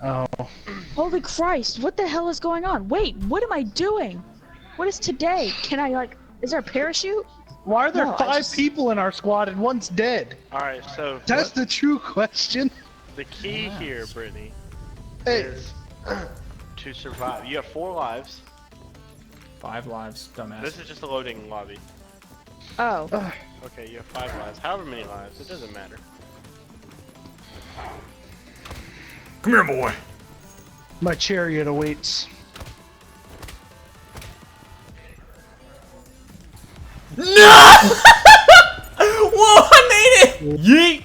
Oh. Holy Christ, what the hell is going on? Wait, what am I doing? What is today? Can I, like, is there a parachute? Why are there No, five people in our squad and one's dead? Alright, so That's the true question. the key here, Brittany, Hey. is to survive. You have 4 lives. 5 lives, dumbass. This is just a loading lobby. Oh. Okay, you have 5 lives. However many lives, it doesn't matter. Come here, boy. My chariot awaits. No! Whoa, I made it! Yeet!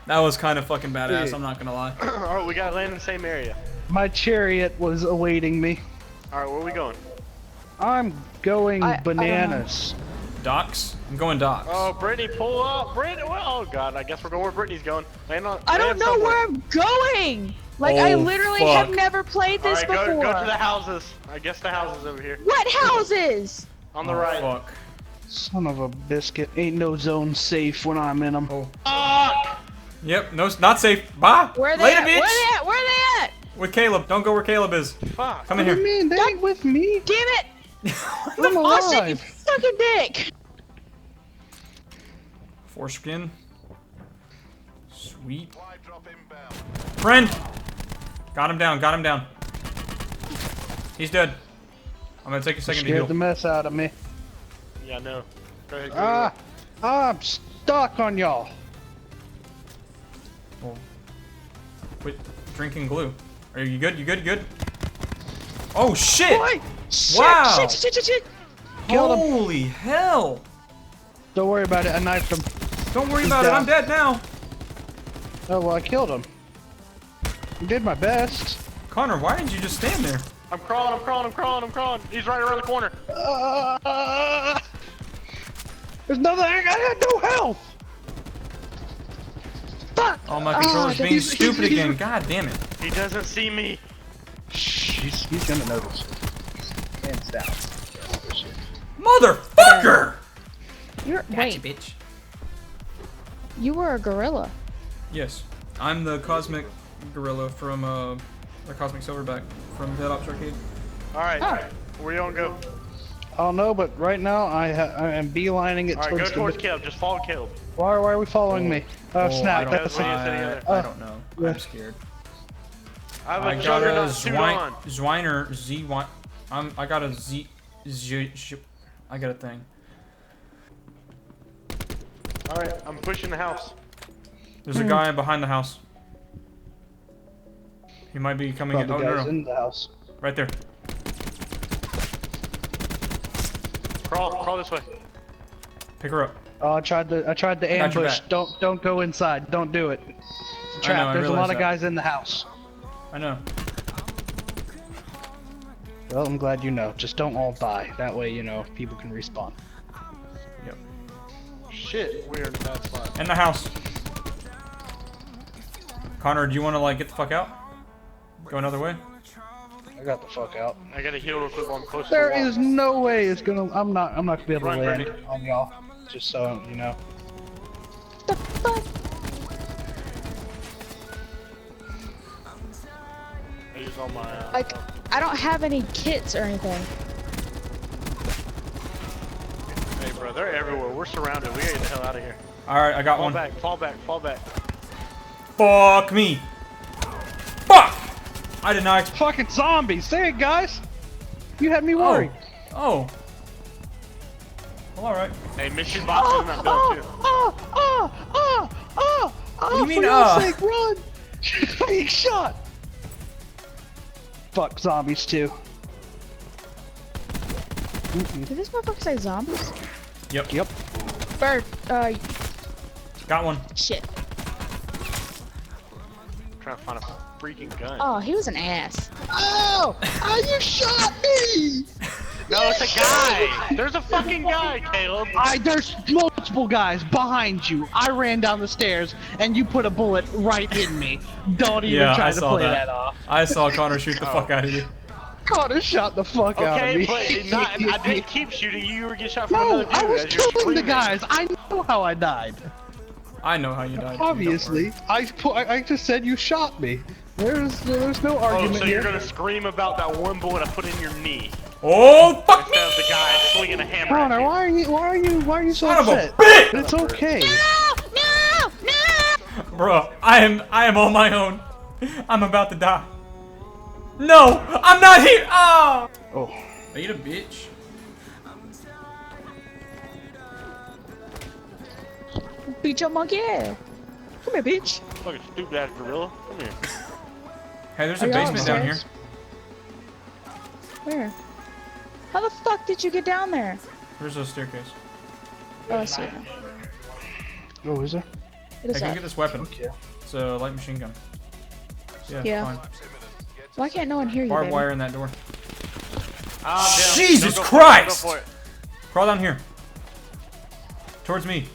That was kind of fucking badass, I'm not gonna lie. Alright, we gotta land in the same area. My chariot was awaiting me. Alright, where are we going? I'm going I don't bananas. Docks? I'm going docks. Oh, Brittany, pull up! Brittany, well, oh god, I guess we're going where Brittany's going. Land on, I don't land know somewhere. where I'm going! Like, I Oh, literally fuck. have never played this Alright, before. go to the houses. I guess the houses over here. What houses? On the right. Fuck. Son of a biscuit. Ain't no zone safe when I'm in them. Oh. Yep, no, not safe. Bye! Where are they Later, at? bitch! Where are they at? Where are they at? With Caleb. Don't go where Caleb is. Fuck. Come in What do you here. mean? They ain't with me. Damn it! I'm Austin, you alive. fucking dick! Foreskin. Sweet. Friend! Got him down, got him down. He's dead. I'm gonna take a second to Scared heal. the mess out of me. Yeah, no. Go ahead, go Ah, ahead. I'm stuck on y'all. Oh. Quit drinking glue. Are you good? You good? You good? Oh shit! Boy! Wow! Shit, shit, shit, shit! Killed him. Holy hell! Don't worry about it. I knifed him. Don't worry He's about it. down. I'm dead now. Oh well, I killed him. I did my best. Connor, why didn't you just stand there? I'm crawling, I'm crawling, I'm crawling, I'm crawling. He's right around the corner. There's nothing. I had no health. Fuck! Oh, my controller's being he's- stupid he's- again. God damn it. He doesn't see me. Shh, he's gonna notice. Hands down. Motherfucker! You're, Gotcha, wait, bitch. you were a gorilla. Yes, I'm the cosmic gorilla from the cosmic silverback from Dead Ops Arcade. Alright, Oh. where you gonna go? I don't know, but right now I am beelining it Alright, go towards towards the. Caleb. Just follow Caleb. Why are we following me? Oh, I snap! don't, That's what you said I don't know. Yeah. I'm scared. I have I a got a juggernaut suit on. Zwiner Z. I got a I got a thing. Alright, I'm pushing the house. There's a guy behind the house. He might be coming in. probably Oh guys no, in the house. right there. Crawl this way. Pick her up. Oh, I tried the got your ambush. back. Don't go inside. Don't do it. It's a I trap. know, I There's a lot realize of that. guys in the house. I know. Well, I'm glad you know. Just don't all die. That way, you know, people can respawn. Yep. Shit, we're in a bad spot. In the house. Connor, do you want to like get the fuck out? Go another way. I got the fuck out. I gotta heal real quick while I'm close to There the wall. is no way it's gonna. I'm not gonna be able to Run, land Brittany. on y'all. Just so you know. The fuck? I use all my, Like, I don't have any kits or anything. Hey, bro, they're everywhere. We're surrounded. We gotta get the hell out of here. All right, I got Fall one. back, fall back, fall back. Fuck me. Fuck! I did not. Fucking zombies! Say it, guys. You had me worried. Oh. Well, all right. Hey, mission boxes in that building too. What do you mean, For God's sake, run! You're being shot. Fuck zombies too. Did this motherfucker say zombies? Yep. Yep. Bird, Got one. shit. I'm trying to find a freaking gun. Oh, he was an ass. Oh! You shot me! No, it's a guy! There's a fucking guy, Caleb! There's multiple guys behind you. I ran down the stairs and you put a bullet right in me. Don't even Yeah, try I to saw play that. that off. I saw Connor shoot the fuck out of you. Connor shot the fuck out of Okay, me. but I didn't keep shooting you. You were getting shot from No, another dude I was as you're killing the screaming. guys. I know how I died. I know how you died. too, don't Obviously, worry. I just said you shot me. There's no Oh, argument so here. you're gonna scream about that one bullet I put in your knee Oh fuck instead of the guy swinging a hammer Connor, at you. why are you so Son of a upset? bitch! It's okay. No! No! Bro, I am on my own. I'm about to die. No, I'm not here. Oh. Oh. Are you a bitch? Beat your monkey ass. Come here, bitch. Fucking stupid ass gorilla. Come here. Hey, there's Are a y'all basement down here. upstairs? Where? How the fuck did you get down there? Where's the staircase? Oh, I see it. Oh, is there? It Hey, is come up. get this weapon. Okay. It's a light machine gun. Yeah, Yeah. fine. Why can't no one hear you, Barbed baby? wire in that door. Ah, damn. Jesus Don't go for it, don't Christ! go for it. Crawl down here. Towards me.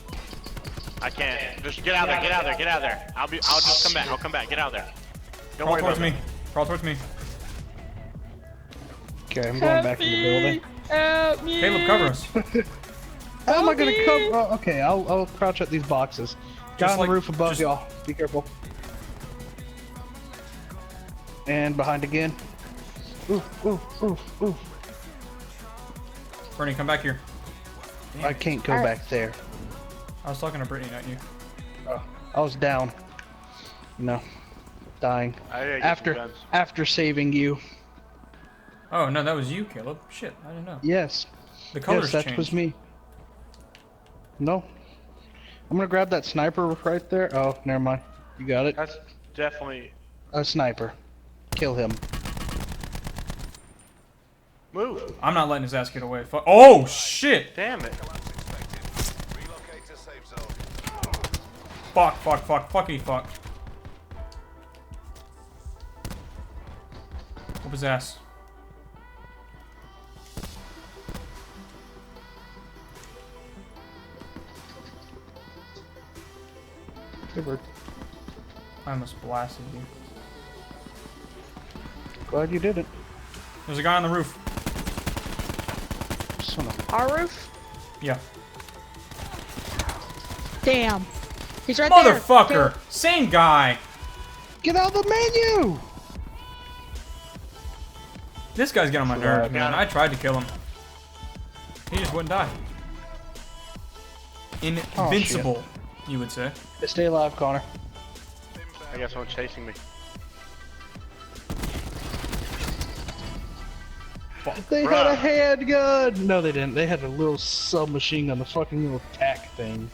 I can't. Just get out there. Get out there. Get out there. I'll just come back. I'll come back. Get out there. Don't Crawl worry towards about me. Crawl towards me. Okay, I'm going back in the building. Help me! Caleb, cover us. How am I gonna me. cover? Oh, okay, I'll crouch at these boxes. Guy on like- the roof above just- y'all. Be careful. And behind again. Ooh, ooh, ooh, ooh. Bernie, come back here. I can't go Alright. back there. I was talking to Brittany, not you. Oh, I was down. No, dying. I gotta get some After guns. saving you. Oh, no, that was you, Caleb. Shit, I didn't know. Yes. The colors Yes, that changed. was me. No. I'm gonna grab that sniper right there. Oh, never mind. You got it. That's definitely. A sniper. Kill him. Move. I'm not letting his ass get away. Fuck. Oh, shit! Damn it. Fuck, fuck, fuck, fucky, fuck. Whoop his ass. Good bird. I almost blasted you. Glad you did it. There's a guy on the roof. Son of Our roof? Yeah. Damn. He's right there. Motherfucker! Same guy! Get out of the menu! This guy's getting on my nerves, man. Got him. I tried to kill him. He just wouldn't die. Invincible, you would say. Stay alive, Connor. I got someone chasing me. They Bruh. had a handgun! No, they didn't. They had a little submachine gun, the fucking little tack thing.